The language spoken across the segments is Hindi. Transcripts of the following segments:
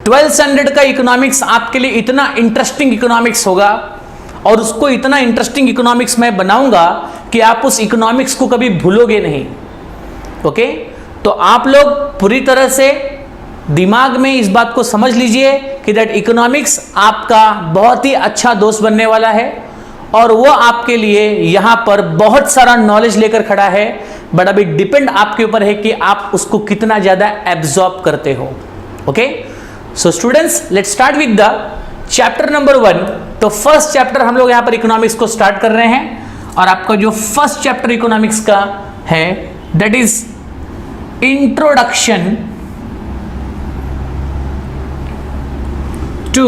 12th स्टैंडर्ड का इकोनॉमिक्स आपके लिए इतना इंटरेस्टिंग इकोनॉमिक्स होगा और उसको इतना इंटरेस्टिंग इकोनॉमिक्स मैं बनाऊंगा कि आप उस इकोनॉमिक्स को कभी भूलोगे नहीं। ओके, तो आप लोग पूरी तरह से दिमाग में इस बात को समझ लीजिए कि दैट इकोनॉमिक्स आपका बहुत ही अच्छा दोस्त बनने वाला है और वो आपके लिए यहां पर बहुत सारा नॉलेज लेकर खड़ा है, बट अभी डिपेंड आपके ऊपर है कि आप उसको कितना ज्यादा एब्जॉर्ब करते हो। Okay, so students, let's start with the chapter number 1। तो फर्स्ट चैप्टर हम लोग यहां पर इकोनॉमिक्स को स्टार्ट कर रहे हैं और आपका जो फर्स्ट चैप्टर इकोनॉमिक्स का है that is introduction to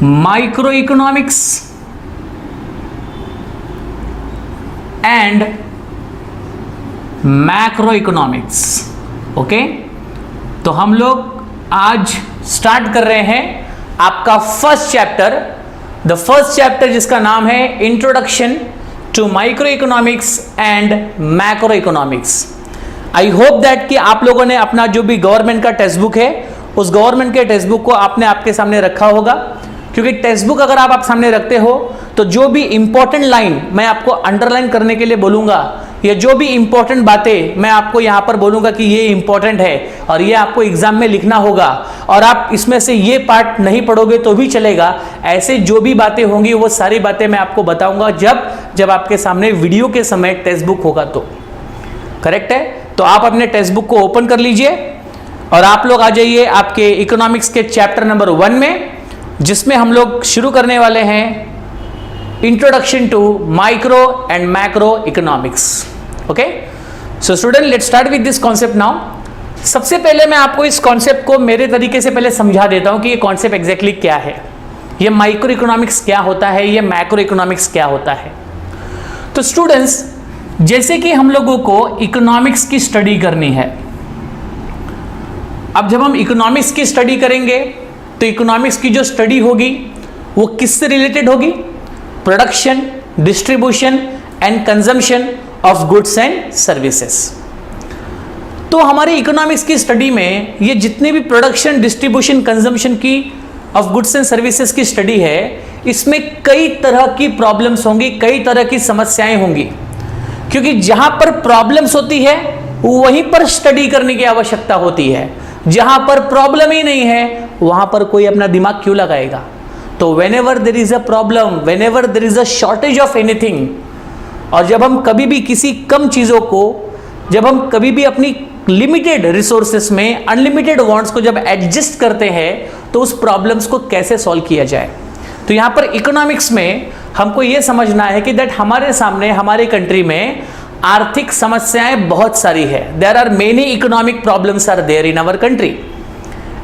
micro economics and macro economics. Okay, तो हम लोग आज स्टार्ट कर रहे हैं आपका first chapter, the first chapter जिसका नाम है introduction to micro economics and macro economics. I hope that कि आप लोगों ने अपना जो भी गवर्नमेंट का टेक्स्ट बुक है उस गवर्नमेंट के टेक्स्ट बुक को आपने आपके सामने रखा होगा, क्योंकि टेक्स्ट बुक अगर आप सामने रखते हो तो जो भी इंपॉर्टेंट लाइन मैं आपको अंडरलाइन करने के लिए बोलूंगा या जो भी इंपॉर्टेंट बातें मैं आपको यहां पर बोलूंगा कि ये इंपॉर्टेंट है और ये आपको एग्जाम में लिखना होगा और आप इसमें से ये पार्ट नहीं पढ़ोगे तो भी चलेगा, ऐसे जो भी बातें होंगी वो सारी बातें मैं आपको बताऊंगा जब आपके सामने वीडियो के समय टेक्स्ट बुक होगा। तो करेक्ट है, तो आप अपने टेक्स्ट बुक को ओपन कर लीजिए और आप लोग आ जाइए आपके इकोनॉमिक्स के चैप्टर नंबर 1 में, जिसमें हम लोग शुरू करने वाले हैं introduction to micro and macro economics. Okay, so student, let's start with this concept now. सबसे पहले मैं आपको इस कॉन्सेप्ट को मेरे तरीके से पहले समझा देता हूं कि ये कॉन्सेप्ट एग्जैक्टली क्या है, ये माइक्रो इकोनॉमिक्स क्या होता है, ये मैक्रो इकोनॉमिक्स क्या होता है। तो स्टूडेंट्स, जैसे कि हम लोगों को इकोनॉमिक्स की स्टडी करनी है, अब जब हम इकोनॉमिक्स की स्टडी करेंगे तो इकोनॉमिक्स की जो स्टडी होगी वो किससे रिलेटेड होगी? Production, distribution and consumption of goods and services. तो हमारे इकोनॉमिक्स की स्टडी में ये जितने भी प्रोडक्शन, डिस्ट्रीब्यूशन, कंजम्पशन की ऑफ गुड्स एंड सर्विसेज की स्टडी है, इसमें कई तरह की प्रॉब्लम्स होंगी, कई तरह की समस्याएं होंगी, क्योंकि जहां पर प्रॉब्लम्स होती है वहीं पर स्टडी करने की आवश्यकता होती है। जहां पर प्रॉब्लम ही नहीं है वहां पर कोई अपना दिमाग क्यों लगाएगा? तो whenever there is a problem, whenever there is a shortage of anything, और जब हम कभी भी किसी कम चीजों को, जब हम कभी भी अपनी लिमिटेड रिसोर्सेस में अनलिमिटेड वांट्स को जब एडजस्ट करते हैं तो उस प्रॉब्लम्स को कैसे सॉल्व किया जाए। तो यहां पर इकोनॉमिक्स में हमको यह समझना है कि दैट हमारे सामने, हमारे कंट्री में आर्थिक समस्याएं बहुत सारी है। There are many economic problems are there in our country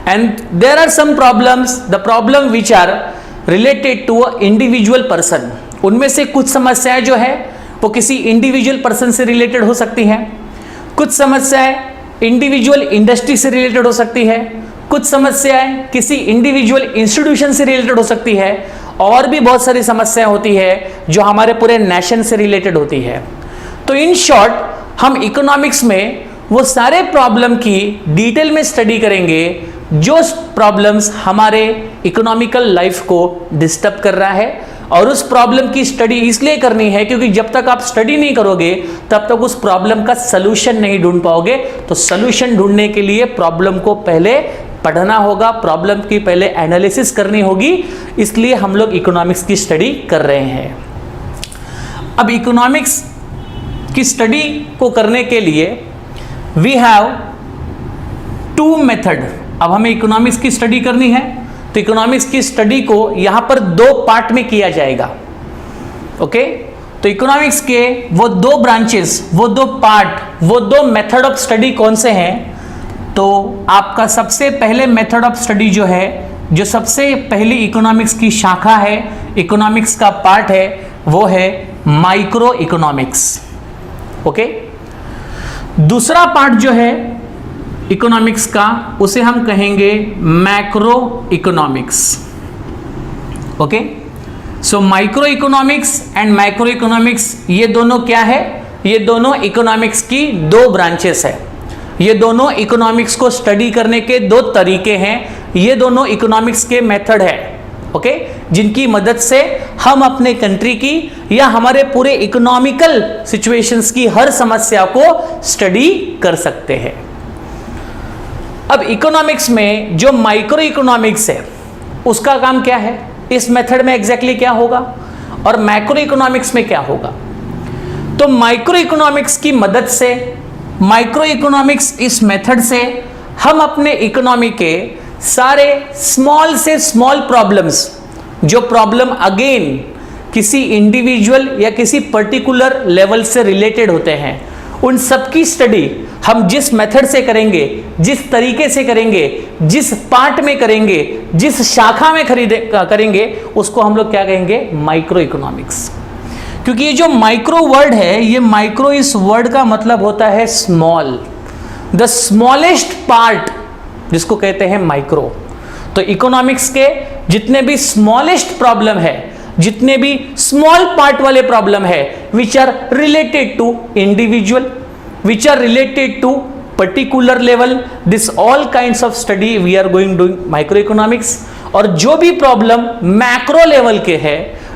and there are some problems, the problem which are related to a individual person. उनमें से कुछ समस्याएं जो है वो किसी इंडिविजुअल पर्सन से रिलेटेड हो सकती हैं, कुछ समस्याएं इंडिविजुअल इंडस्ट्री से रिलेटेड हो सकती है, कुछ समस्याएं किसी इंडिविजुअल इंस्टीट्यूशन से रिलेटेड हो सकती है, और भी बहुत सारी समस्याएं होती है जो हमारे पूरे नेशन से रिलेटेड होती है। तो इन शॉर्ट, हम इकोनॉमिक्स में वो सारे प्रॉब्लम की डिटेल में स्टडी करेंगे जो प्रॉब्लम्स हमारे इकोनॉमिकल लाइफ को डिस्टर्ब कर रहा है, और उस प्रॉब्लम की स्टडी इसलिए करनी है क्योंकि जब तक आप स्टडी नहीं करोगे तब तक उस प्रॉब्लम का सलूशन नहीं ढूंढ पाओगे। तो सलूशन ढूंढने के लिए प्रॉब्लम को पहले पढ़ना होगा, प्रॉब्लम की पहले एनालिसिस करनी होगी, इसलिए हम लोग इकोनॉमिक्स की स्टडी कर रहे हैं। अब इकोनॉमिक्स की स्टडी को करने के लिए वी हैव 2 मेथड। अब हमें इकोनॉमिक्स की स्टडी करनी है तो इकोनॉमिक्स की स्टडी को यहां पर 2 पार्ट में किया जाएगा। ओके, तो इकोनॉमिक्स के वो 2 ब्रांचेस, वो 2 पार्ट, वो 2 मेथड ऑफ स्टडी कौन से हैं? तो आपका सबसे पहले मेथड ऑफ स्टडी जो है, जो सबसे पहली इकोनॉमिक्स की शाखा है, इकोनॉमिक्स का पार्ट है, वो है माइक्रो इकोनॉमिक्स। ओके, दूसरा पार्ट जो है इकोनॉमिक्स का उसे हम कहेंगे macro economics. Okay, so micro economics and macro economics, ये दोनों क्या है? ये दोनों इकोनॉमिक्स की 2 ब्रांचेस है। ये दोनों इकोनॉमिक्स को स्टडी करने के दो तरीके हैं, ये दोनों इकोनॉमिक्स के मेथड है, ओके, जिनकी मदद से हम अपने कंट्री की या हमारे पूरे इकोनॉमिकल सिचुएशंस की हर समस्या को स्टडी कर सकते हैं। अब इकोनॉमिक्स में जो माइक्रो इकोनॉमिक्स है उसका काम क्या है, इस मेथड में एग्जैक्टली क्या होगा और मैक्रो इकोनॉमिक्स में क्या होगा। तो माइक्रो इकोनॉमिक्स की मदद से, माइक्रो इकोनॉमिक्स इस मेथड से हम अपने इकोनॉमी के सारे स्मॉल से स्मॉल प्रॉब्लम्स, जो प्रॉब्लम अगेन किसी इंडिविजुअल या किसी पर्टिकुलर लेवल से रिलेटेड होते हैं, उन सब की स्टडी हम जिस मेथड से करेंगे, जिस तरीके से करेंगे, जिस पार्ट में करेंगे, जिस शाखा में करेंगे, उसको हम लोग क्या कहेंगे, माइक्रो इकोनॉमिक्स। क्योंकि ये जो माइक्रो वर्ड है, ये माइक्रो इस वर्ड का मतलब होता है स्मॉल, द स्मॉलेस्ट पार्ट जिसको कहते हैं माइक्रो। तो इकोनॉमिक्स के जितने भी स्मॉलेस्ट प्रॉब्लम है, जितने भी स्मॉल पार्ट वाले प्रॉब्लम है, which are related to individual, which are related to particular level, this all kinds of study we are going doing microeconomics। और जो भी प्रॉब्लम मैक्रो लेवल के है,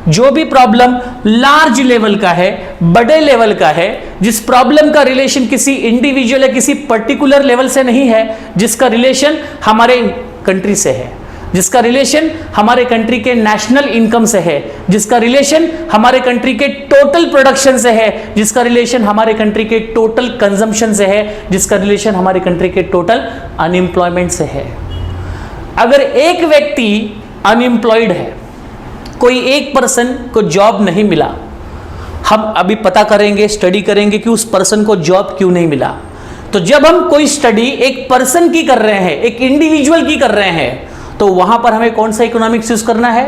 जो भी प्रॉब्लम लार्ज लेवल का है, बड़े लेवल का है, जिस प्रॉब्लम का रिलेशन किसी इंडिविजुअल या किसी पर्टिकुलर लेवल से नहीं है, जिसका रिलेशन हमारे कंट्री से है, जिसका रिलेशन हमारे कंट्री के नेशनल इनकम से है, जिसका रिलेशन हमारे कंट्री के टोटल प्रोडक्शन से है, जिसका रिलेशन हमारे कंट्री के टोटल कंजम्पशन से है, जिसका रिलेशन हमारे कंट्री के टोटल अनएम्प्लॉयमेंट से है। अगर एक व्यक्ति अनएम्प्लॉयड है, कोई एक पर्सन को जॉब नहीं मिला, हम अभी पता करेंगे, स्टडी करेंगे कि उस पर्सन को जॉब क्यों नहीं मिला। तो जब हम कोई स्टडी एक पर्सन की कर रहे हैं, एक इंडिविजुअल की कर रहे हैं, तो वहां पर हमें कौन सा इकोनॉमिक्स यूज करना है?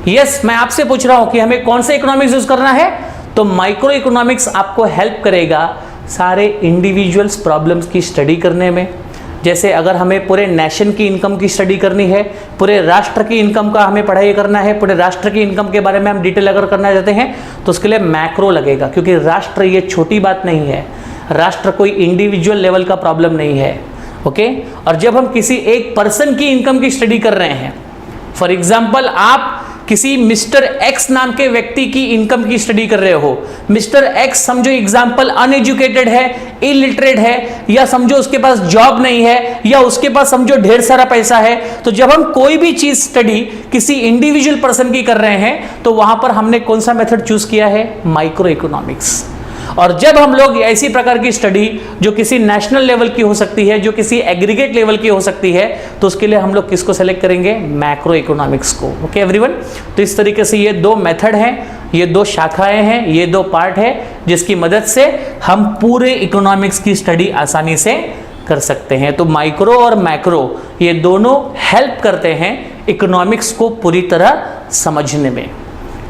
यस, मैं आपसे पूछ रहा हूं कि हमें कौन सा इकोनॉमिक्स यूज करना है। तो माइक्रो इकोनॉमिक्स आपको हेल्प करेगा सारे इंडिविजुअल्स प्रॉब्लम्स की स्टडी करने में। जैसे अगर हमें पूरे नेशन की इनकम की स्टडी करनी है, पूरे राष्ट्र की इनकम का हमें पढ़ाई करना है, पूरे राष्ट्र की इनकम के बारे में हम डिटेल अगर करना चाहते हैं, तो उसके लिए मैक्रो लगेगा, क्योंकि राष्ट्र ये छोटी बात नहीं है, राष्ट्र कोई इंडिविजुअल लेवल का प्रॉब्लम नहीं है, ओके। और जब हम किसी एक पर्सन की इनकम की स्टडी कर रहे हैं, फॉर एग्जाम्पल आप किसी मिस्टर एक्स नाम के व्यक्ति की इनकम की स्टडी कर रहे हो, मिस्टर एक्स समझो एग्जाम्पल अनएजुकेटेड है, इलिटरेट है, या समझो उसके पास जॉब नहीं है, या उसके पास समझो ढेर सारा पैसा है। तो जब हम कोई भी चीज स्टडी किसी इंडिविजुअल पर्सन की कर रहे हैं, तो वहां पर हमने कौन सा मेथड चूज किया है? Micro economics. और जब हम लोग ऐसी प्रकार की स्टडी जो किसी नेशनल लेवल की हो सकती है, जो किसी एग्रीगेट लेवल की हो सकती है, तो उसके लिए हम लोग किसको सेलेक्ट करेंगे? मैक्रो इकोनॉमिक्स को, ओके एवरीवन। तो इस तरीके से ये दो मेथड हैं, ये दो शाखाएं हैं, ये दो पार्ट है, जिसकी मदद से हम पूरे इकोनॉमिक्स की स्टडी आसानी से कर सकते हैं। तो माइक्रो और मैक्रो ये दोनों हेल्प करते हैं इकोनॉमिक्स को पूरी तरह समझने में।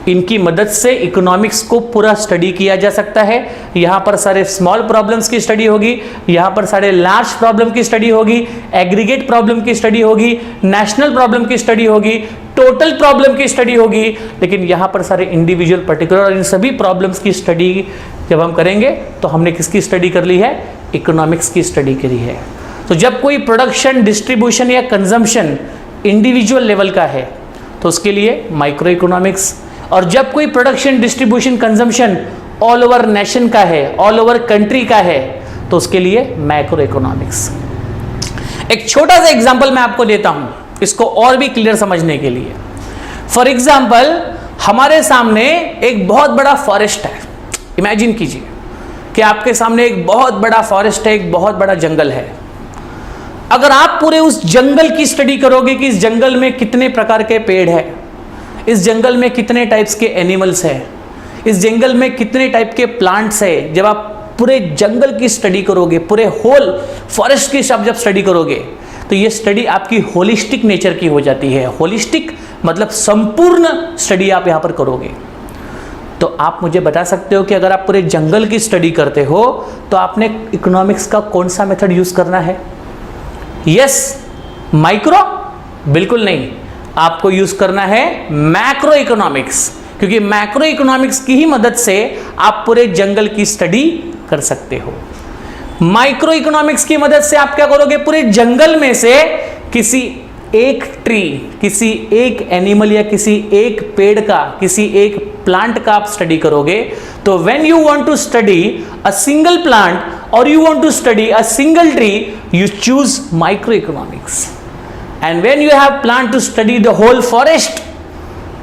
इनकी मदद से इकोनॉमिक्स को पूरा स्टडी किया जा सकता है। यहाँ पर सारे स्मॉल प्रॉब्लम्स की स्टडी होगी, यहाँ पर सारे लार्ज प्रॉब्लम की स्टडी होगी, एग्रीगेट प्रॉब्लम की स्टडी होगी, नेशनल प्रॉब्लम की स्टडी होगी, टोटल प्रॉब्लम की स्टडी होगी। लेकिन यहाँ पर सारे इंडिविजुअल, पर्टिकुलर और इन सभी प्रॉब्लम्स की स्टडी जब हम करेंगे, तो हमने किसकी स्टडी कर ली है? इकोनॉमिक्स की स्टडी करी है। तो जब कोई प्रोडक्शन, डिस्ट्रीब्यूशन या कंजम्पशन इंडिविजुअल लेवल का है, तो उसके लिए माइक्रो इकोनॉमिक्स। और जब कोई production, distribution, consumption all over nation का है, ऑल ओवर कंट्री का है, तो उसके लिए मैक्रो इकोनॉमिक्स। एक छोटा सा एग्जांपल मैं आपको देता हूं, इसको और भी क्लियर समझने के लिए। फॉर एग्जांपल, हमारे सामने एक बहुत बड़ा फॉरेस्ट है। इमेजिन कीजिए कि आपके सामने एक बहुत बड़ा फॉरेस्ट है, एक बहुत बड़ा जंगल है। अगर आप पूरे उस जंगल की स्टडी करोगे कि इस जंगल में कितने प्रकार के पेड़ हैं, इस जंगल में कितने टाइप्स के एनिमल्स हैं, इस जंगल में कितने टाइप के प्लांट्स है, जब आप पूरे जंगल की स्टडी करोगे, पूरे होल फॉरेस्ट की जब स्टडी करोगे, तो ये स्टडी आपकी होलिस्टिक नेचर की हो जाती है। होलिस्टिक मतलब संपूर्ण स्टडी आप यहाँ पर करोगे। तो आप मुझे बता सकते हो कि अगर आप पूरे जंगल की स्टडी करते हो, तो आपने इकोनॉमिक्स का कौन सा मेथड यूज करना है? Yes, micro? बिल्कुल नहीं, आपको यूज करना है मैक्रो इकोनॉमिक्स, क्योंकि मैक्रो इकोनॉमिक्स की ही मदद से आप पूरे जंगल की स्टडी कर सकते हो। माइक्रो इकोनॉमिक्स की मदद से आप क्या करोगे, पूरे जंगल में से किसी एक ट्री, किसी एक एनिमल या किसी एक पेड़ का, किसी एक प्लांट का आप स्टडी करोगे। तो when you want to study a single plant और you want to study a single tree, you choose micro economics. And when you have plan to study the whole forest,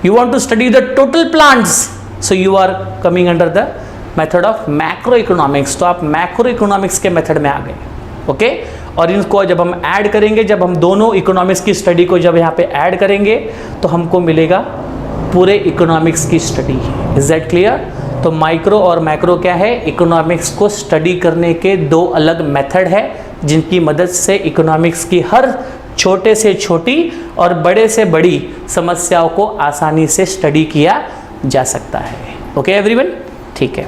you want to study the total plants, so you are coming under the method of macro economics. तो आप मैक्रो इकोनॉमिक्स के मेथड में आ गए, ओके। और इनको जब हम ऐड करेंगे, जब हम दोनों इकोनॉमिक्स की स्टडी को जब यहाँ पे ऐड करेंगे, तो हमको मिलेगा पूरे इकोनॉमिक्स की स्टडी। Is that clear? तो माइक्रो और मैक्रो क्या है, इकोनॉमिक्स को स्टडी करने के दो अलग मेथड है, जिनकी मदद से इकोनॉमिक्स की हर छोटे से छोटी और बड़े से बड़ी समस्याओं को आसानी से स्टडी किया जा सकता है। ओके एवरीवन, ठीक है।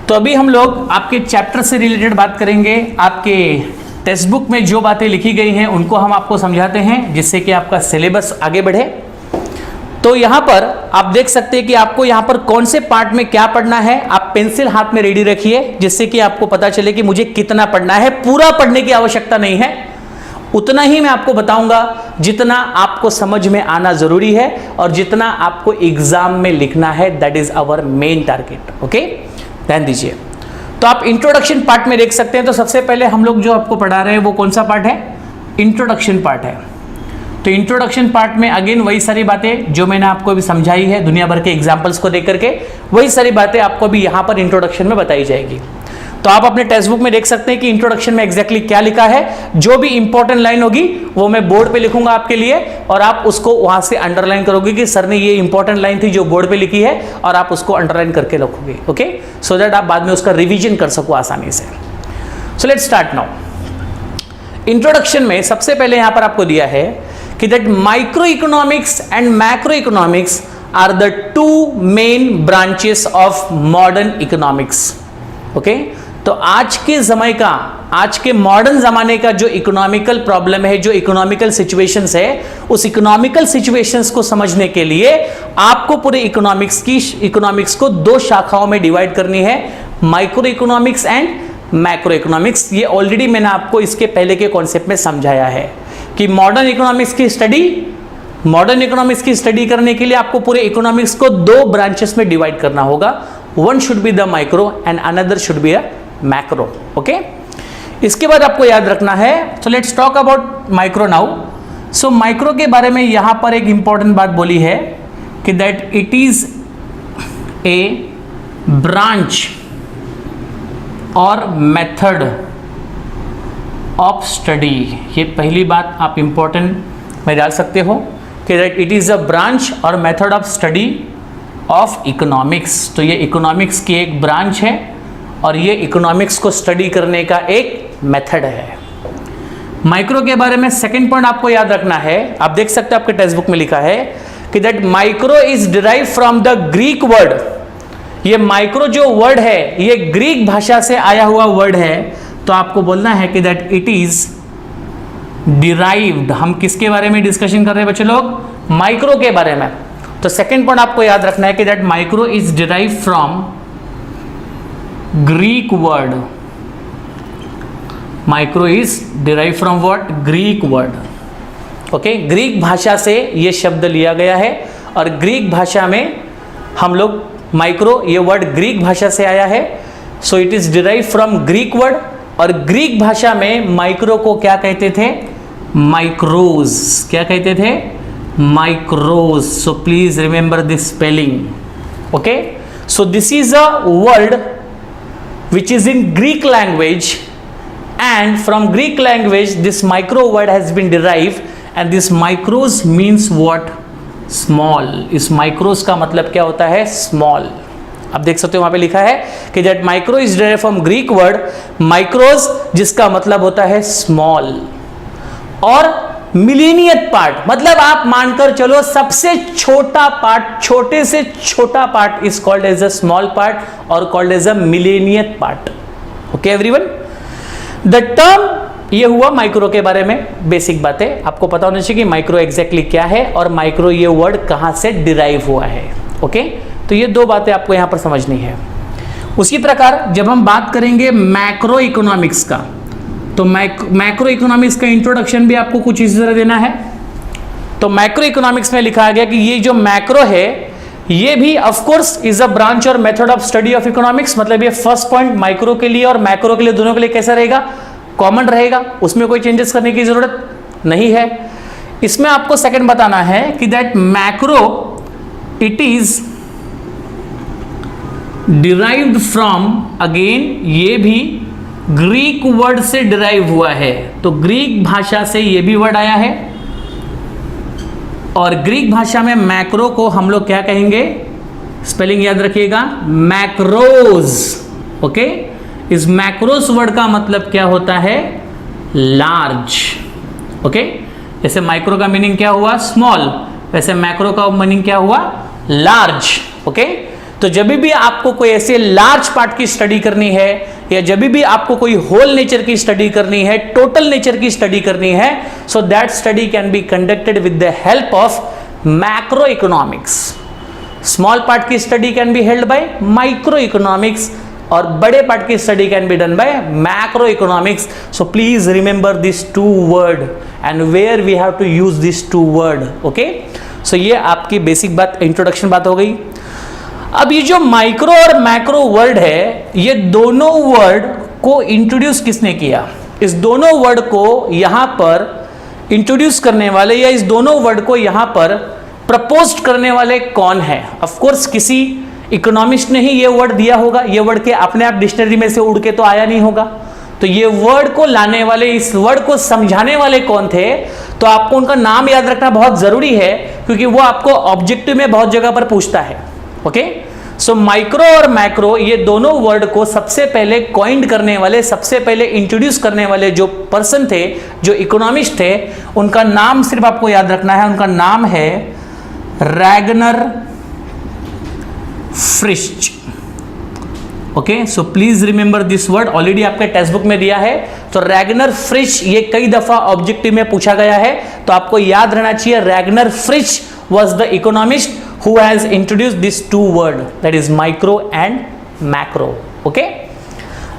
तो अभी हम लोग आपके चैप्टर से रिलेटेड बात करेंगे। आपके टेक्स्ट बुक में जो बातें लिखी गई हैं उनको हम आपको समझाते हैं, जिससे कि आपका सिलेबस आगे बढ़े। तो यहाँ पर आप देख सकते हैं कि आपको यहाँ पर कौन से पार्ट में क्या पढ़ना है। आप पेंसिल हाथ में रेडी रखिए, जिससे कि आपको पता चले कि मुझे कितना पढ़ना है। पूरा पढ़ने की आवश्यकता नहीं है, उतना ही मैं आपको बताऊंगा जितना आपको समझ में आना जरूरी है और जितना आपको एग्जाम में लिखना है। That is our main target. Okay, ध्यान दीजिए। तो आप इंट्रोडक्शन पार्ट में देख सकते हैं। तो सबसे पहले हम लोग जो आपको पढ़ा रहे हैं वो कौन सा पार्ट है, इंट्रोडक्शन पार्ट है। तो इंट्रोडक्शन पार्ट में अगेन वही सारी बातें जो मैंने आपको अभी समझाई है, दुनिया भर के एग्जांपल्स को देख करके वही सारी बातें आपको भी यहाँ पर इंट्रोडक्शन में बताई जाएगी। तो आप अपने टेक्स्ट बुक में देख सकते हैं कि इंट्रोडक्शन में एग्जैक्टली क्या लिखा है। जो भी इंपॉर्टेंट लाइन होगी वो मैं बोर्ड पे लिखूंगा आपके लिए, और आप उसको वहां से अंडरलाइन करोगे कि सर ने ये इंपॉर्टेंट लाइन थी जो बोर्ड पे लिखी है, और आप उसको अंडरलाइन करके रखोगे। ओके, सो दैट आप बाद में उसका रिवीजन कर सको आसानी से। So let's start now. Introduction में सबसे पहले यहां पर आपको दिया है कि that micro economics and macro economics are the two main branches of modern economics. Okay, तो आज के समय का, आज के मॉडर्न जमाने का जो इकोनॉमिकल प्रॉब्लम है, जो इकोनॉमिकल सिचुएशंस है, उस इकोनॉमिकल सिचुएशंस को समझने के लिए आपको पूरे इकोनॉमिक्स को दो शाखाओं में डिवाइड करनी है, micro economics and macro economics. ये ऑलरेडी मैंने आपको इसके पहले के कॉन्सेप्ट में समझाया है कि मॉडर्न इकोनॉमिक्स की स्टडी करने के लिए आपको पूरे इकोनॉमिक्स को दो ब्रांचेस में डिवाइड करना होगा। One should be the micro and another should be a macro. Okay, इसके बाद आपको याद रखना है। So let's talk about micro now. So micro के बारे में यहां पर एक इंपॉर्टेंट बात बोली है कि that it is a branch और मेथड ऑफ स्टडी। ये पहली बात आप इंपॉर्टेंट में डाल सकते हो कि that it is a branch और method of study of economics. तो ये इकोनॉमिक्स की एक ब्रांच है और ये इकोनॉमिक्स को स्टडी करने का एक मेथड है। माइक्रो के बारे में सेकंड पॉइंट आपको याद रखना है। आप देख सकते हैं आपके टेक्स्ट बुक में लिखा है कि that micro is derive from the Greek word. ये माइक्रो जो वर्ड है ये ग्रीक भाषा से आया हुआ वर्ड है। तो आपको बोलना है कि दैट इट इज डिराइव्ड। हम किसके बारे में डिस्कशन कर रहे हैं बच्चे लोग, माइक्रो के बारे में। तो सेकंड पॉइंट आपको याद रखना है कि that micro is derive from Greek word. Micro is derive from what, Greek word. Okay, Greek भाषा से ये शब्द लिया गया है और ग्रीक भाषा में हम लोग माइक्रो, ये वर्ड ग्रीक भाषा से आया है। So it is derive from Greek word, और ग्रीक भाषा में माइक्रो को क्या कहते थे, माइक्रोज। क्या कहते थे, माइक्रोज। सो please remember this spelling. Okay, so this is a word which is in Greek language, and from Greek language this micro word has been derived, and this micros means what, small। इस micros का मतलब क्या होता है, small। आप देख सकते हो वहां पे लिखा है कि that micro is derived from Greek word micros, जिसका मतलब होता है small। और मिलीनियत पार्ट मतलब आप मानकर चलो सबसे छोटा पार्ट, छोटे से छोटा part is called as a small part और कॉल्ड एज अ मिलीनियत part. Okay everyone, the term ये हुआ माइक्रो के बारे में बेसिक बातें। आपको पता होना चाहिए कि माइक्रो एग्जैक्टली क्या है और माइक्रो ये वर्ड कहां से डिराइव हुआ है। ओके, तो ये दो बातें आपको यहां पर समझनी है। उसी प्रकार जब हम बात करेंगे मैक्रो इकोनॉमिक्स का, तो मैक्रो इकोनॉमिक्स का इंट्रोडक्शन भी आपको कुछ इसी तरह देना है। तो मैक्रो इकोनॉमिक्स में लिखा गया कि ये जो मैक्रो है ये भी of course is a branch और method of study of economics. मतलब ये फर्स्ट पॉइंट माइक्रो के लिए और मैक्रो के लिए दोनों के लिए कैसा रहेगा, कॉमन रहेगा, उसमें कोई चेंजेस करने की जरूरत नहीं है। इसमें आपको सेकंड बताना है कि that macro it is derived from, again ये भी ग्रीक वर्ड से डिराइव हुआ है, तो ग्रीक भाषा से ये भी वर्ड आया है। और ग्रीक भाषा में मैक्रो को हम लोग क्या कहेंगे, स्पेलिंग याद रखिएगा, मैक्रोज। ओके, इस मैक्रोस वर्ड का मतलब क्या होता है, लार्ज। ओके, जैसे माइक्रो का मीनिंग क्या हुआ, स्मॉल, वैसे मैक्रो का मीनिंग क्या हुआ, लार्ज। ओके, तो जब भी आपको कोई ऐसे लार्ज पार्ट की स्टडी करनी है या जब भी आपको कोई होल नेचर की स्टडी करनी है, टोटल नेचर की स्टडी करनी है, so that study can be conducted with the help of macro economics. Small part की study can be held by microeconomics और बड़े पार्ट की study can be done by macroeconomics. So please remember this two word and where we have to use this two word. Okay, so ये आपकी बेसिक बात, इंट्रोडक्शन बात हो गई। अब ये जो माइक्रो और मैक्रो वर्ड है, ये दोनों वर्ड को इंट्रोड्यूस किसने किया, इस दोनों वर्ड को यहां पर इंट्रोड्यूस करने वाले या इस दोनों वर्ड को यहां पर प्रपोज करने वाले कौन है। ऑफ कोर्स किसी इकोनॉमिस्ट ने ही ये वर्ड दिया होगा, ये वर्ड के अपने आप डिक्शनरी में से उड़ के तो आया नहीं होगा। तो ये वर्ड को लाने वाले, इस वर्ड को समझाने वाले कौन थे, तो आपको उनका नाम याद रखना बहुत जरूरी है क्योंकि वो आपको ऑब्जेक्टिव में बहुत जगह पर पूछता है। ओके, सो माइक्रो और मैक्रो ये दोनों वर्ड को सबसे पहले कॉइंड करने वाले, सबसे पहले इंट्रोड्यूस करने वाले जो पर्सन थे, जो इकोनॉमिस्ट थे, उनका नाम सिर्फ आपको याद रखना है, उनका नाम है Ragnar Frisch. Okay, so please remember this word, already आपके टेक्स्ट बुक में दिया है। तो रैगनर फ्रिश ये कई दफा ऑब्जेक्टिव में पूछा गया है, तो आपको याद रहना चाहिए Ragnar फ्रिश was the economist who has introduced these two word, that is micro and macro. Okay,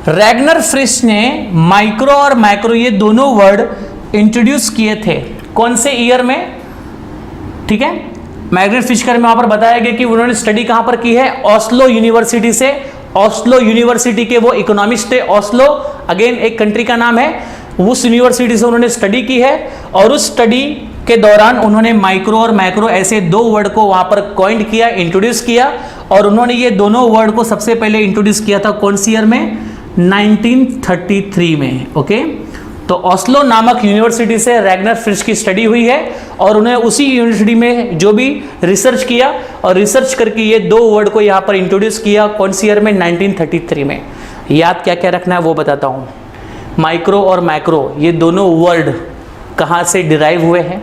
Ragnar Frisch ने माइक्रो और मैक्रो ये दोनों वर्ड इंट्रोड्यूस किए थे, कौन से ईयर में, ठीक है। रैगनर फ्रिश का वहां पर बताया गया कि उन्होंने स्टडी कहां पर की है, ऑस्लो यूनिवर्सिटी से। ऑस्लो यूनिवर्सिटी के वो इकोनॉमिस्ट थे। ऑस्लो अगेन एक कंट्री का नाम है, उस यूनिवर्सिटी से उन्होंने स्टडी की है और उस स्टडी के दौरान उन्होंने माइक्रो और मैक्रो ऐसे दो वर्ड को वहां पर कॉइंड किया, इंट्रोड्यूस किया। और उन्होंने ये दोनों वर्ड को सबसे पहले इंट्रोड्यूस किया था कौन सी ईयर में, 1933 में। ओके, तो ऑस्लो नामक यूनिवर्सिटी से रैगनर फ्रिश की स्टडी हुई है और उन्हें उसी यूनिवर्सिटी में जो भी रिसर्च किया और रिसर्च करके ये दो वर्ड को यहाँ पर इंट्रोड्यूस किया, कौन सी ईयर में, 1933 में। याद क्या क्या रखना है वो बताता हूँ। माइक्रो और मैक्रो ये दोनों वर्ड कहाँ से डिराइव हुए हैं,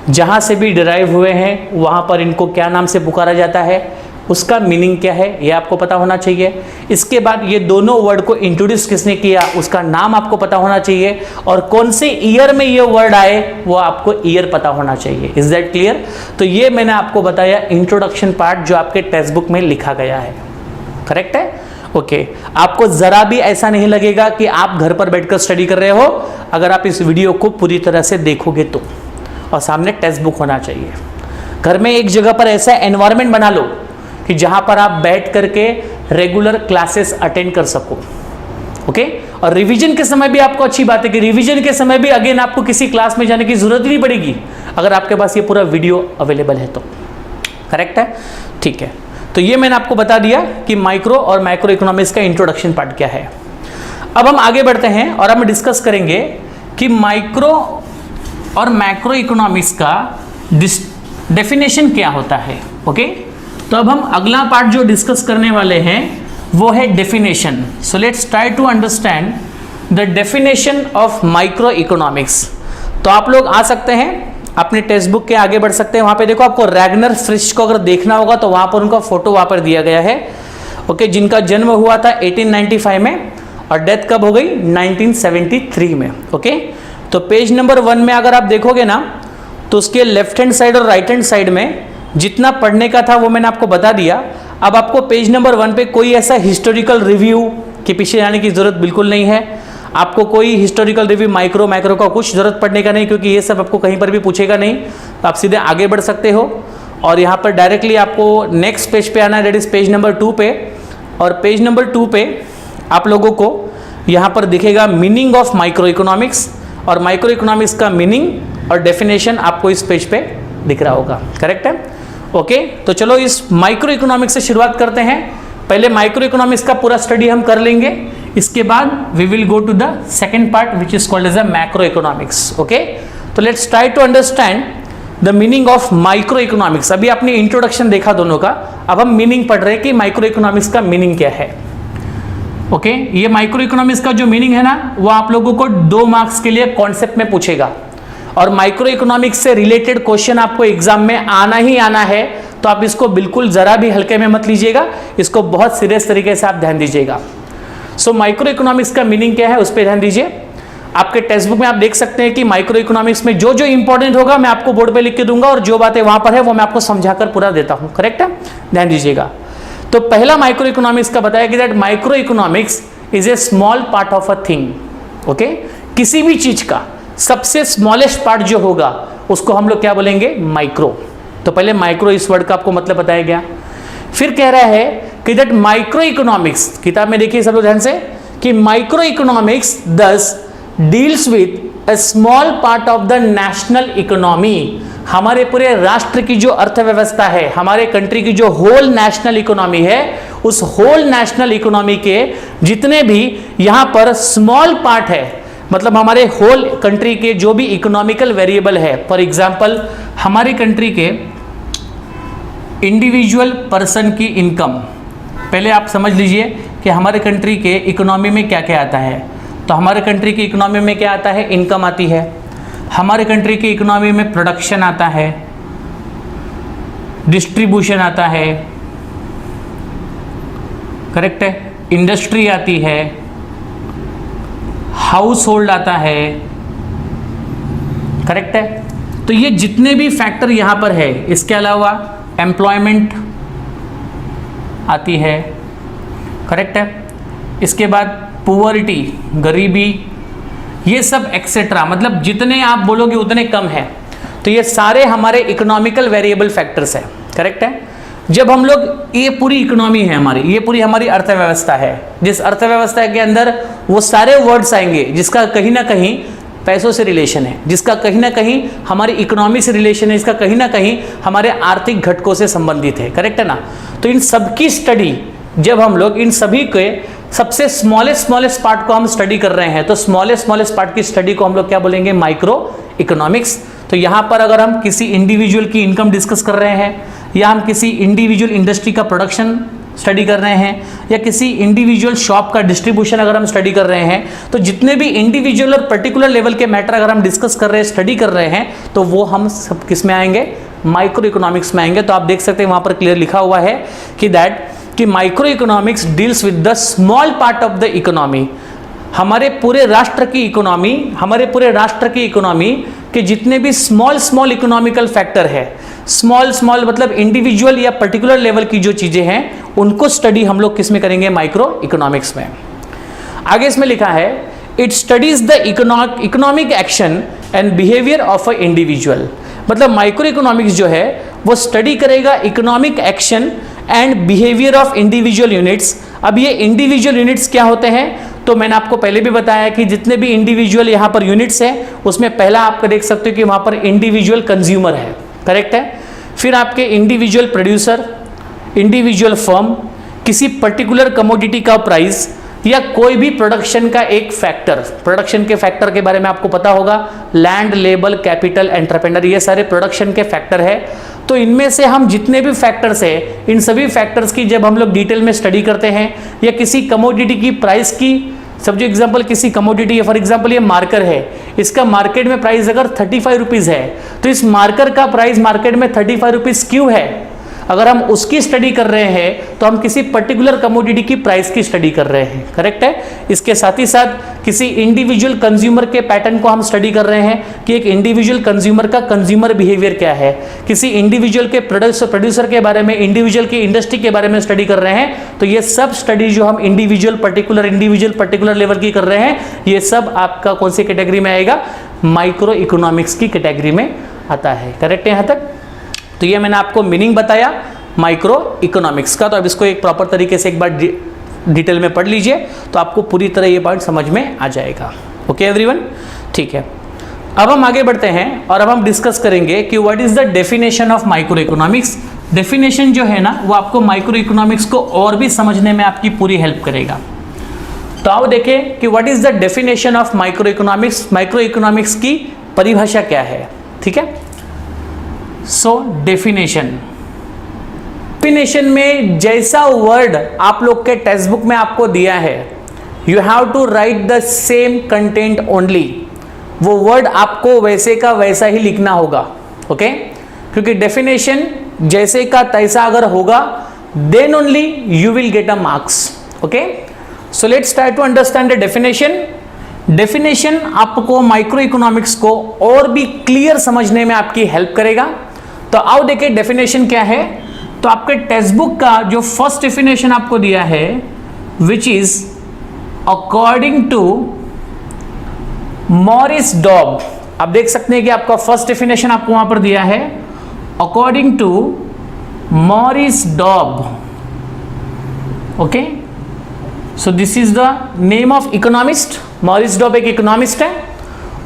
जहाँ से भी डिराइव हुए हैं वहाँ पर इनको क्या नाम से पुकारा जाता है, उसका मीनिंग क्या है, ये आपको पता होना चाहिए। इसके बाद ये दोनों वर्ड को इंट्रोड्यूस किसने किया, उसका नाम आपको पता होना चाहिए और कौन से ईयर में ये वर्ड आए वो आपको ईयर पता होना चाहिए। Is that clear? तो ये मैंने आपको बताया इंट्रोडक्शन पार्ट जो आपके टेक्स्ट बुक में लिखा गया है। करेक्ट है? ओके, आपको जरा भी ऐसा नहीं लगेगा कि आप घर पर बैठकर स्टडी कर रहे हो अगर आप इस वीडियो को पूरी तरह से देखोगे तो, और सामने टेक्स्ट बुक होना चाहिए। घर में एक जगह पर ऐसा एनवायरनमेंट बना लो कि जहां पर आप बैठ करके रेगुलर क्लासेस अटेंड कर सको। ओके, और रिवीजन के समय भी आपको अच्छी बात है कि रिवीजन के समय भी अगेन आपको किसी क्लास में जाने की जरूरत नहीं पड़ेगी अगर आपके पास ये पूरा वीडियो अवेलेबल है तो। करेक्ट है? ठीक है, तो ये मैंने आपको बता दिया कि माइक्रो और माइक्रो इकोनॉमिक्स का इंट्रोडक्शन पार्ट क्या है। अब हम आगे बढ़ते हैं और हम डिस्कस करेंगे कि माइक्रो और मैक्रो इकोनॉमिक्स का डेफिनेशन क्या होता है। ओके, तो अब हम अगला पार्ट जो डिस्कस करने वाले हैं वो है definition. So let's try to understand the definition of micro economics. तो आप लोग आ सकते हैं अपने टेक्स्ट बुक के आगे बढ़ सकते हैं। वहां पे देखो, आपको रैगनर फ्रिश को अगर देखना होगा तो वहां पर उनका फोटो वहां पर दिया गया है। ओके, जिनका जन्म हुआ था 1895 में और डेथ कब हो गई, 1973 में। ओके, तो पेज नंबर 1 में अगर आप देखोगे ना तो उसके लेफ्ट हैंड साइड और राइट हैंड साइड में जितना पढ़ने का था वो मैंने आपको बता दिया। अब आपको पेज नंबर 1 पे कोई ऐसा हिस्टोरिकल रिव्यू के पीछे जाने की जरूरत बिल्कुल नहीं है। आपको कोई हिस्टोरिकल रिव्यू माइक्रो का कुछ जरूरत पड़ने का नहीं, क्योंकि ये सब आपको कहीं पर भी पूछेगा नहीं। तो आप सीधे आगे बढ़ सकते हो और यहाँ पर डायरेक्टली आपको नेक्स्ट पेज पे आना है, दैट इज पेज नंबर 2 पे। और पेज नंबर 2 पे आप लोगों को यहाँ पर दिखेगा मीनिंग ऑफ माइक्रो इकोनॉमिक्स, और माइक्रो इकोनॉमिक्स का मीनिंग और डेफिनेशन आपको इस पेज पे दिख रहा होगा। करेक्ट है? ओके, तो चलो इस माइक्रो इकोनॉमिक्स से शुरुआत करते हैं। पहले माइक्रो इकोनॉमिक्स का पूरा स्टडी हम कर लेंगे, इसके बाद we will go to the second part which is called as a macro economics. Okay, तो let's try to understand the meaning of micro economics. अभी आपने इंट्रोडक्शन देखा दोनों का, अब हम मीनिंग पढ़ रहे हैं कि माइक्रो इकोनॉमिक्स का मीनिंग क्या है। ओके, ये माइक्रो इकोनॉमिक्स का जो मीनिंग है ना, वो आप लोगों को 2 मार्क्स के लिए कॉन्सेप्ट में पूछेगा, और माइक्रो इकोनॉमिक्स से रिलेटेड क्वेश्चन आपको एग्जाम में आना ही आना है। तो आप इसको बिल्कुल जरा भी हल्के में मत लीजिएगा, इसको बहुत सीरियस तरीके से आप ध्यान दीजिएगा। सो माइक्रो इकोनॉमिक्स का मीनिंग क्या है उस पर ध्यान दीजिए। आपके टेक्स्ट बुक में आप देख सकते हैं कि माइक्रो इकोनॉमिक्स में जो जो इंपॉर्टेंट होगा मैं आपको बोर्ड पे लिख के दूंगा, और जो बातें वहां पर है वो मैं आपको समझाकर पूरा देता हूं। करेक्ट है? ध्यान दीजिएगा। तो पहला माइक्रो इकोनॉमिक्स का बताया कि that micro economics is a small part of a thing. Okay, किसी भी चीज का सबसे स्मॉलेस्ट पार्ट जो होगा उसको हम लोग क्या बोलेंगे? माइक्रो। तो पहले माइक्रो इस वर्ड का आपको मतलब बताया गया। फिर कह रहा है कि दैट माइक्रो इकोनॉमिक्स, किताब में देखिए सब लोग ध्यान से, कि माइक्रो इकोनॉमिक्स दस deals with a small part of the national economy. हमारे पूरे राष्ट्र की जो अर्थव्यवस्था है, हमारे कंट्री की जो होल नेशनल इकोनॉमी है, उस होल नेशनल इकोनॉमी के जितने भी यहां पर स्मॉल पार्ट है, मतलब हमारे होल कंट्री के जो भी इकोनॉमिकल वेरिएबल है, फॉर एग्जांपल हमारी कंट्री के इंडिविजुअल पर्सन की इनकम, पहले आप समझ लीजिए कि हमारे कंट्री के इकोनॉमी में क्या क्या आता है। तो हमारे कंट्री की इकोनॉमी में क्या आता है? इनकम आती है। हमारे कंट्री की इकोनॉमी में प्रोडक्शन आता है, डिस्ट्रीब्यूशन आता है, करेक्ट है, इंडस्ट्री आती है, हाउस होल्ड आता है, करेक्ट है। तो ये जितने भी फैक्टर यहां पर है, इसके अलावा एम्प्लॉयमेंट आती है, करेक्ट है। इसके बाद पुअरिटी, गरीबी, ये सब एक्सेट्रा, मतलब जितने आप बोलोगे उतने कम है। तो ये सारे हमारे इकोनॉमिकल वेरिएबल फैक्टर्स है, करेक्ट है। जब हम लोग, ये पूरी इकोनॉमी है हमारी, ये पूरी हमारी अर्थव्यवस्था है, जिस अर्थव्यवस्था के अंदर वो सारे वर्ड्स आएंगे जिसका कहीं ना कहीं पैसों से रिलेशन है, जिसका कहीं ना कहीं हमारी इकोनॉमी से रिलेशन है, इसका कहीं ना कहीं हमारे आर्थिक घटकों से संबंधित है, करेक्ट है ना। तो इन सबकी स्टडी जब हम लोग इन सभी के सबसे स्मॉलेस्ट पार्ट को हम स्टडी कर रहे हैं, तो स्मॉलेस्ट पार्ट की स्टडी को हम लोग क्या बोलेंगे? Micro economics. तो यहां पर अगर हम किसी इंडिविजुअल की इनकम डिस्कस कर रहे हैं, या हम किसी इंडिविजुअल इंडस्ट्री का प्रोडक्शन स्टडी कर रहे हैं, या किसी इंडिविजुअल शॉप का डिस्ट्रीब्यूशन अगर हम स्टडी कर रहे हैं, तो जितने भी इंडिविजुअल और पर्टिकुलर लेवल के मैटर अगर हम डिस्कस कर रहे हैं, स्टडी कर रहे हैं, तो वो हम सब किस में आएंगे? माइक्रो इकोनॉमिक्स में आएंगे। तो आप देख सकते हैं वहां पर क्लियर लिखा हुआ है कि micro economics deals with the small part of the economy. हमारे पूरे राष्ट्र की इकोनॉमी के जितने भी स्मॉल इकोनॉमिकल फैक्टर है, स्मॉल मतलब इंडिविजुअल या पर्टिकुलर लेवल की जो चीजें हैं, उनको स्टडी हम लोग किस में करेंगे? माइक्रो इकोनॉमिक्स में। आगे इसमें लिखा है, it studies the economic action and behaviour of a individual. मतलब माइक्रो इकोनॉमिक्स जो है वो स्टडी करेगा economic action and behaviour of individual units. अब ये इंडिविजुअल यूनिट्स क्या होते हैं? तो मैंने आपको पहले भी बताया कि जितने भी इंडिविजुअल यहाँ पर यूनिट्स हैं, उसमें पहला आप देख सकते हो कि वहाँ पर इंडिविजुअल कंज्यूमर है, करेक्ट है। फिर आपके इंडिविजुअल प्रोड्यूसर, इंडिविजुअल फर्म, किसी पर्टिकुलर कमोडिटी का प्राइस, या कोई भी प्रोडक्शन का एक फैक्टर। प्रोडक्शन के फैक्टर के बारे में आपको पता होगा, लैंड, लेबर, कैपिटल, एंटरप्रेन्योर, ये सारे प्रोडक्शन के फैक्टर है। तो इनमें से हम जितने भी फैक्टर्स है, इन सभी फैक्टर्स की जब हम लोग डिटेल में स्टडी करते हैं, या किसी कमोडिटी की प्राइस की, समझो एग्जांपल किसी कमोडिटी है, फॉर एग्जांपल ये मार्कर है, इसका मार्केट में प्राइस अगर 35 रुपीज़ है, तो इस मार्कर का प्राइस मार्केट में 35 रुपीज़ क्यों है? अगर हम उसकी स्टडी कर रहे हैं तो हम किसी पर्टिकुलर कमोडिटी की प्राइस की स्टडी कर रहे हैं, करेक्ट है। इसके साथ ही साथ किसी इंडिविजुअल कंज्यूमर के पैटर्न को हम स्टडी कर रहे हैं कि एक इंडिविजुअल कंज्यूमर का कंज्यूमर बिहेवियर क्या है, किसी इंडिविजुअल के प्रोड्यूसर के बारे में, इंडिविजुअल की इंडस्ट्री के बारे में स्टडी कर रहे हैं। तो ये सब स्टडी जो हम इंडिविजुअल पर्टिकुलर लेवल की कर रहे हैं, ये सब आपका कौन सी कैटेगरी में आएगा, माइक्रो इकोनॉमिक्स की कैटेगरी में आता है, करेक्ट है यहाँ तक। तो ये मैंने आपको मीनिंग बताया माइक्रो इकोनॉमिक्स का। तो अब इसको एक प्रॉपर तरीके से एक बार डिटेल में पढ़ लीजिए तो आपको पूरी तरह ये पॉइंट समझ में आ जाएगा। ओके एवरीवन, ठीक है। अब हम आगे बढ़ते हैं और अब हम डिस्कस करेंगे कि what is the definition of micro economics. Definition जो है ना वो आपको माइक्रो इकोनॉमिक्स को और भी समझने में आपकी पूरी हेल्प करेगा। तो आओ देखें कि what is the definition of micro economics. Micro economics की परिभाषा क्या है, ठीक है। सो डेफिनेशन में जैसा वर्ड आप लोग के टेक्स्ट बुक में आपको दिया है, you have to write the same content only. वो वर्ड आपको वैसे का वैसा ही लिखना होगा, ओके क्योंकि डेफिनेशन जैसे का तैसा अगर होगा then only you will get a marks. Okay so let's try to understand the definition. Definition आपको माइक्रो इकोनॉमिक्स को और भी क्लियर समझने में आपकी हेल्प करेगा। तो आओ देखिए डेफिनेशन क्या है। तो आपके टेक्स्ट बुक का जो फर्स्ट डेफिनेशन आपको दिया है which is according to Maurice Dobb. आप देख सकते हैं कि आपका फर्स्ट डेफिनेशन आपको वहां पर दिया है according to Maurice Dobb. Okay so this is the name of economist. Maurice Dobb एक इकोनॉमिस्ट है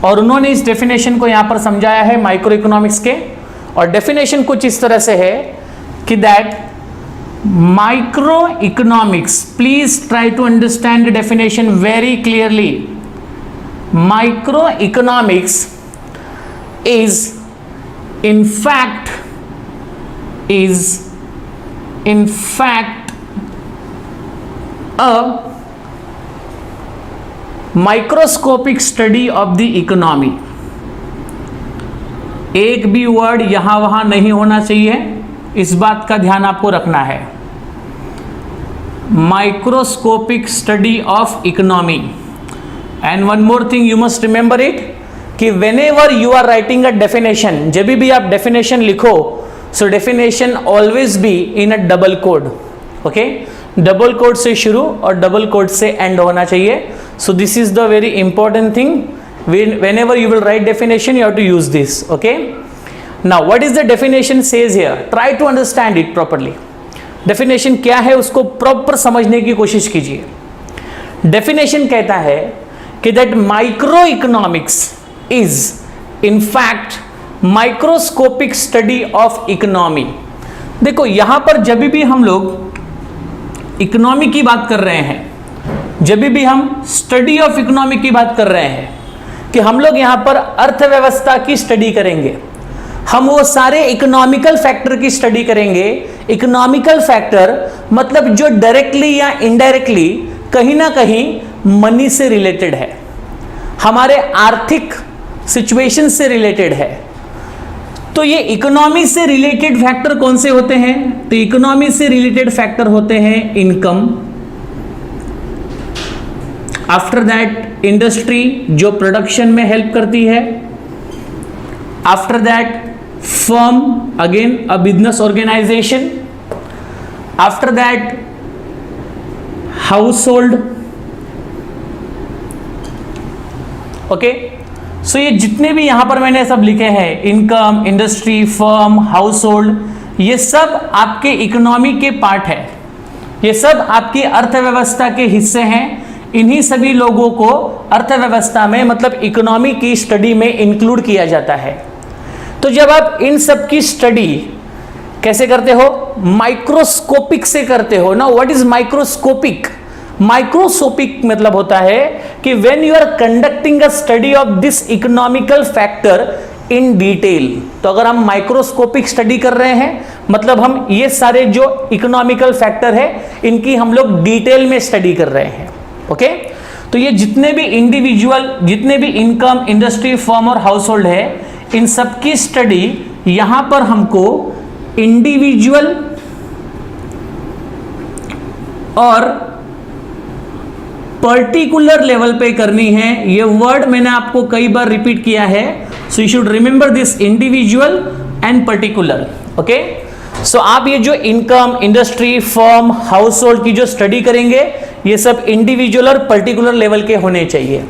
और उन्होंने इस डेफिनेशन को यहां पर समझाया है माइक्रो इकोनॉमिक्स के। और डेफिनेशन कुछ इस तरह से है कि that micro economics, please try to understand the definition very clearly. Micro economics is in fact a microscopic study of the economy। एक भी वर्ड यहां वहां नहीं होना चाहिए, इस बात का ध्यान आपको रखना है। Microscopic study of economy. And one more thing you must remember it कि whenever you are writing a definition, जब भी आप definition लिखो, so definition always be in a double code, okay? double code से शुरू और double code से end होना चाहिए। so this is the very important thing, whenever you will write definition you have to use this, okay? now what is the definition says here, try to understand it properly। definition क्या है उसको proper समझने की कोशिश कीजिए। definition कहता है कि that micro economics is in fact microscopic study of economy। देखो यहां पर जब भी हम लोग इकोनॉमी की बात कर रहे हैं, जब भी हम स्टडी ऑफ इकोनॉमी की बात कर रहे हैं कि हम लोग यहां पर अर्थव्यवस्था की स्टडी करेंगे, हम वो सारे इकोनॉमिकल फैक्टर की स्टडी करेंगे। इकोनॉमिकल फैक्टर मतलब जो डायरेक्टली या इनडायरेक्टली कहीं ना कहीं मनी से रिलेटेड है, हमारे आर्थिक सिचुएशन से रिलेटेड है। तो ये इकोनॉमी से रिलेटेड फैक्टर कौन से होते हैं? तो इकोनॉमी से रिलेटेड फैक्टर होते हैं इनकम, आफ्टर दैट इंडस्ट्री जो प्रोडक्शन में हेल्प करती है, after that firm again a business organisation, after that household. Okay so ये जितने भी यहां पर मैंने सब लिखे हैं, income, industry, firm, household, ये सब आपके इकोनॉमी के पार्ट है, ये सब आपकी अर्थव्यवस्था के हिस्से हैं। इन्हीं सभी लोगों को अर्थव्यवस्था में मतलब इकोनॉमी की स्टडी में इंक्लूड किया जाता है। तो जब आप इन सब की स्टडी कैसे करते हो? माइक्रोस्कोपिक से करते हो ना। What is microscopic? माइक्रोस्कोपिक मतलब होता है कि when you are conducting a study of this economical factor in detail. तो अगर हम माइक्रोस्कोपिक स्टडी कर रहे हैं मतलब हम ये सारे जो इकोनॉमिकल फैक्टर है इनकी हम लोग डिटेल में स्टडी कर रहे हैं। ओके तो ये जितने भी इंडिविजुअल, जितने भी इनकम, इंडस्ट्री, फर्म और हाउस होल्ड है, इन सब की स्टडी यहां पर हमको इंडिविजुअल और पर्टिकुलर लेवल पे करनी है। ये वर्ड मैंने आपको कई बार रिपीट किया है, so you should remember this, individual and particular. Okay, so आप ये जो income, industry, firm, household की जो स्टडी करेंगे, ये सब इंडिविजुअल और पर्टिकुलर लेवल के होने चाहिए।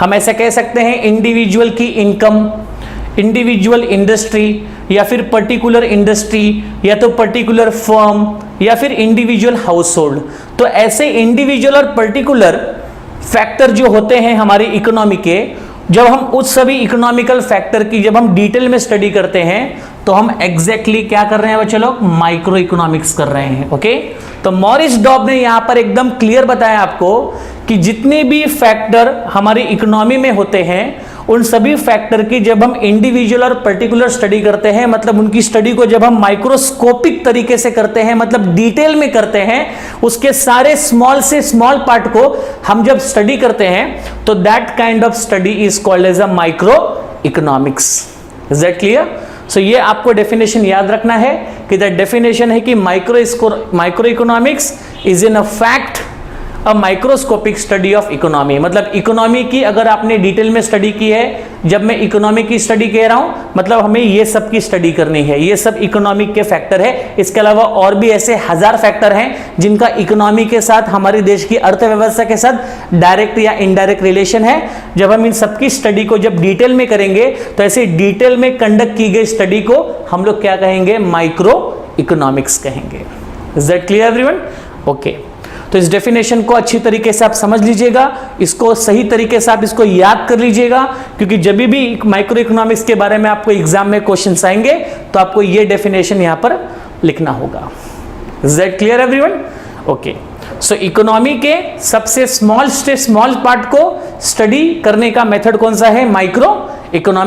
हम ऐसा कह सकते हैं इंडिविजुअल की इनकम, इंडिविजुअल इंडस्ट्री, या फिर पर्टिकुलर इंडस्ट्री, या तो पर्टिकुलर फर्म, या फिर इंडिविजुअल हाउस होल्ड। तो ऐसे इंडिविजुअल और पर्टिकुलर फैक्टर जो होते हैं हमारी इकोनॉमी के, जब हम उस सभी इकोनॉमिकल फैक्टर की जब हम डिटेल में स्टडी करते हैं, तो हम एग्जैक्टली क्या कर रहे हैं बच्चे लोग, माइक्रो इकोनॉमिक्स कर रहे हैं। ओके, तो मॉरिस डॉब ने यहां पर एकदम क्लियर बताया आपको कि जितने भी फैक्टर हमारी इकोनॉमी में होते हैं, उन सभी फैक्टर की जब हम इंडिविजुअल और पर्टिकुलर स्टडी करते हैं, मतलब उनकी स्टडी को जब हम माइक्रोस्कोपिक तरीके से करते हैं, मतलब डिटेल में करते हैं, उसके सारे स्मॉल से स्मॉल पार्ट को हम जब स्टडी करते हैं, तो that kind of study is called as a micro economics. Is that clear? So ये आपको डेफिनेशन याद रखना है कि दैट डेफिनेशन है कि micro economics is in a fact a microscopic study of economy. मतलब इकोनॉमी की अगर आपने डिटेल में स्टडी की है, जब मैं इकोनॉमी की स्टडी कह रहा हूं, मतलब हमें ये सब की स्टडी करनी है, ये सब इकोनॉमिक के फैक्टर है। इसके अलावा और भी ऐसे 1000 फैक्टर हैं जिनका इकोनॉमी के साथ, हमारे देश की अर्थव्यवस्था के साथ डायरेक्ट या इनडायरेक्ट रिलेशन है। जब हम इन सबकी स्टडी को जब डिटेल में करेंगे, तो ऐसे डिटेल में कंडक्ट की गई स्टडी को हम लोग क्या कहेंगे, माइक्रो इकोनॉमिक्स कहेंगे। Is that clear everyone? Okay, तो इस डेफिनेशन को अच्छी तरीके से आप समझ लीजिएगा, इसको सही तरीके से आप इसको याद कर लीजिएगा, क्योंकि जब भी माइक्रो इकोनॉमिक्स के बारे में आपको एग्जाम में क्वेश्चंस आएंगे, तो आपको ये डेफिनेशन यहां पर लिखना होगा। Is that clear everyone? Okay, so economy के सबसे स्मॉल पार्ट को स्टडी करने का मेथड कौन सा है, माइक्रो इकोनॉमिक्स।